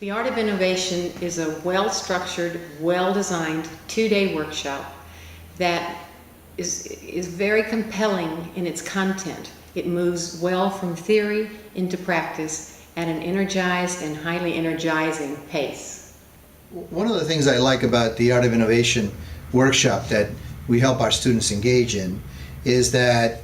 The Art of Innovation is a well-structured, well-designed 2-day workshop that is very compelling in its content. It moves well from theory into practice at an energized and highly energizing pace. One of the things I like about the Art of Innovation workshop that we help our students engage in is that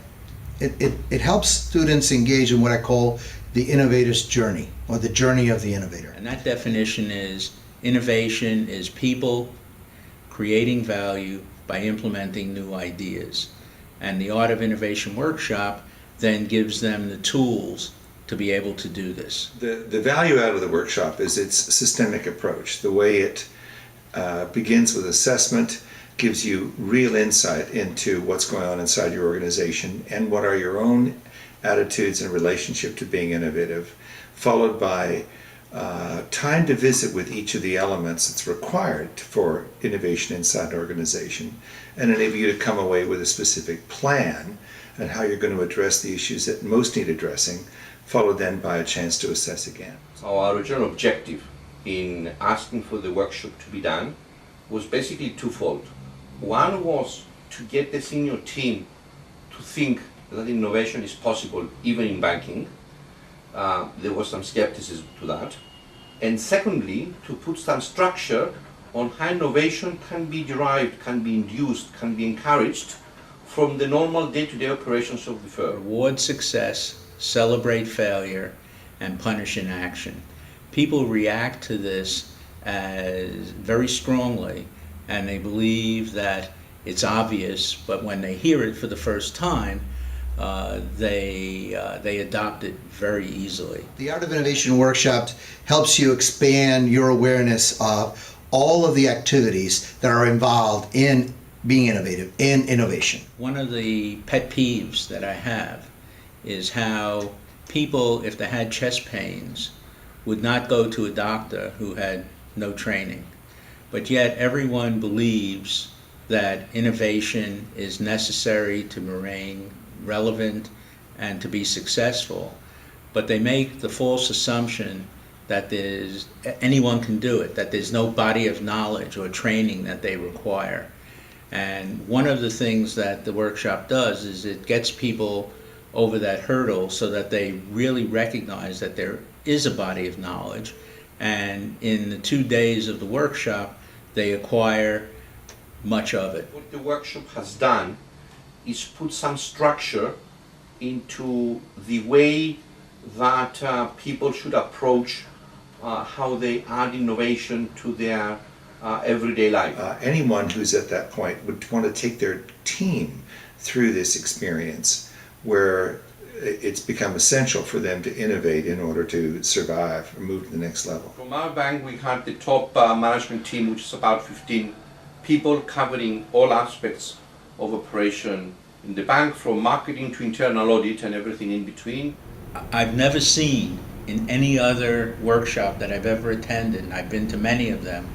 it helps students engage in what I call the innovator's journey, or the journey of the innovator. And that definition is innovation is people creating value by implementing new ideas. And the Art of Innovation workshop then gives them the tools to be able to do this. The value out of the workshop is its systemic approach. The way it begins with assessment, gives you real insight into what's going on inside your organization and what are your own attitudes in relationship to being innovative, followed by time to visit with each of the elements that's required for innovation inside an organization, and enable you to come away with a specific plan and how you're going to address the issues that most need addressing, followed then by a chance to assess again. Our original objective in asking for the workshop to be done was basically twofold. One was to get the senior team to think that innovation is possible even in banking. There was some skepticism to that. And secondly, to put some structure on how innovation can be derived, can be induced, can be encouraged from the normal day-to-day operations of the firm. Reward success, celebrate failure, and punish inaction. People react to this as very strongly, and they believe that it's obvious, but when they hear it for the first time, they adopt it very easily. The Art of Innovation workshop helps you expand your awareness of all of the activities that are involved in being innovative, in innovation. One of the pet peeves that I have is how people, if they had chest pains, would not go to a doctor who had no training. But yet everyone believes that innovation is necessary to remain relevant and to be successful. But they make the false assumption that anyone can do it, that there's no body of knowledge or training that they require. And one of the things that the workshop does is it gets people over that hurdle so that they really recognize that there is a body of knowledge. And in the 2 days of the workshop, they acquire much of it. What the workshop has done is put some structure into the way that people should approach how they add innovation to their everyday life. Anyone who's at that point would want to take their team through this experience where it's become essential for them to innovate in order to survive or move to the next level. From our bank, we had the top management team, which is about 15 people covering all aspects of operation in the bank, from marketing to internal audit and everything in between. I've never seen in any other workshop that I've ever attended, and I've been to many of them,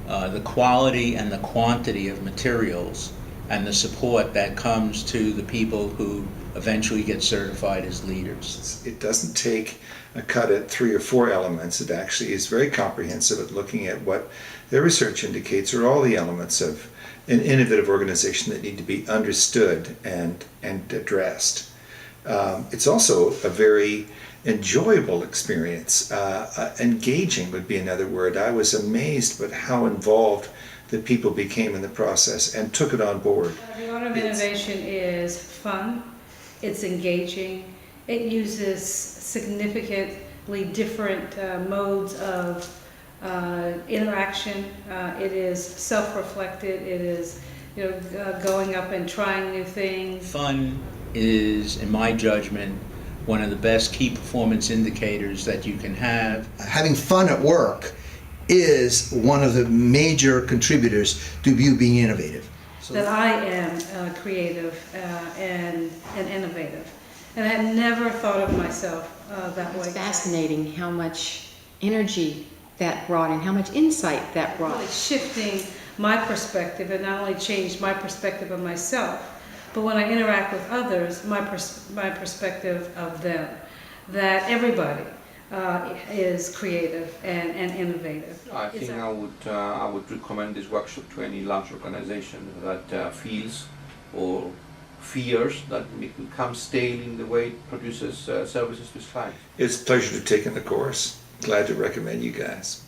the quality and the quantity of materials and the support that comes to the people who eventually get certified as leaders. It doesn't take a cut at 3 or 4 elements. It actually is very comprehensive at looking at what their research indicates are all the elements of an innovative organization that need to be understood and addressed. It's also a very enjoyable experience. Engaging would be another word. I was amazed at how involved the people became in the process and took it on board. The Art of Innovation is fun, it's engaging, it uses significantly different modes of interaction. It is self-reflective, it is going up and trying new things. Fun is, in my judgment, one of the best key performance indicators that you can have. Having fun at work is one of the major contributors to you being innovative. That I am creative and innovative. And I had never thought of myself that way. It's fascinating how much energy that brought and how much insight that brought. Really shifting my perspective, and not only changed my perspective of myself, but when I interact with others, my perspective of them. That everybody, is creative and innovative. I think I would recommend this workshop to any large organization that feels or fears that it becomes stale in the way it produces services to its clients. It's a pleasure to take in the course. Glad to recommend you guys.